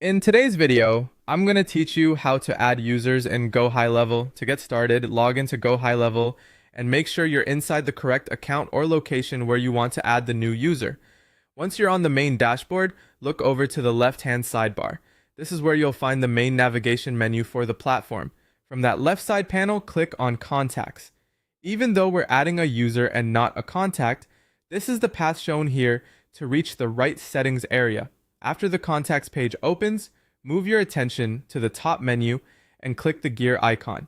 In today's video, I'm going to teach you how to add users in Gohighlevel. To get started, log into Gohighlevel and make sure you're inside the correct account or location where you want to add the new user. Once you're on the main dashboard, look over to the left-hand sidebar. This is where you'll find the main navigation menu for the platform. From that left side panel, click on Contacts. Even though we're adding a user and not a contact, this is the path shown here to reach the right settings area. After the contacts page opens, move your attention to the top menu and click the gear icon.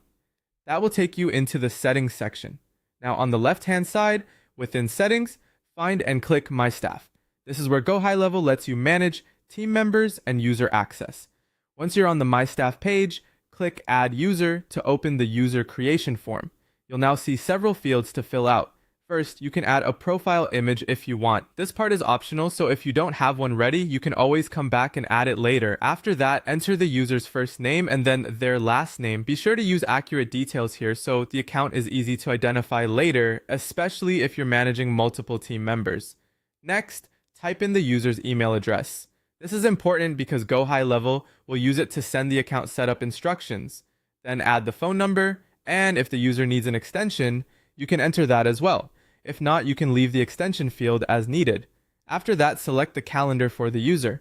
That will take you into the settings section. Now on the left hand side, within settings, find and click My Staff. This is where Gohighlevel lets you manage team members and user access. Once you're on the My Staff page, click Add User to open the user creation form. You'll now see several fields to fill out. First, you can add a profile image if you want. This part is optional, so if you don't have one ready, you can always come back and add it later. After that, enter the user's first name and then their last name. Be sure to use accurate details here so the account is easy to identify later, especially if you're managing multiple team members. Next, type in the user's email address. This is important because Gohighlevel will use it to send the account setup instructions. Then add the phone number, and if the user needs an extension, you can enter that as well. If not, you can leave the extension field as needed. After that, select the calendar for the user.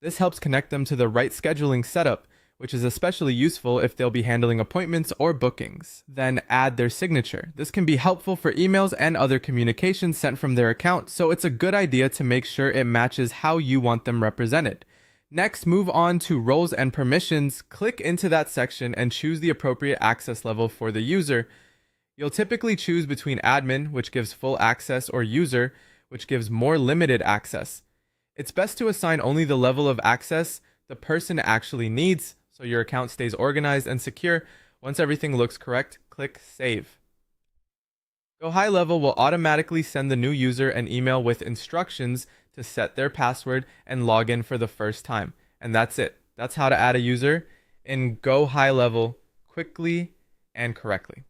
This helps connect them to the right scheduling setup, which is especially useful if they'll be handling appointments or bookings. Then add their signature. This can be helpful for emails and other communications sent from their account, so it's a good idea to make sure it matches how you want them represented. Next, move on to roles and permissions. Click into that section and choose the appropriate access level for the user. You'll typically choose between admin, which gives full access, or user, which gives more limited access. It's best to assign only the level of access the person actually needs, so your account stays organized and secure. Once everything looks correct, click Save. Gohighlevel will automatically send the new user an email with instructions to set their password and log in for the first time. And that's it. That's how to add a user in Gohighlevel quickly and correctly.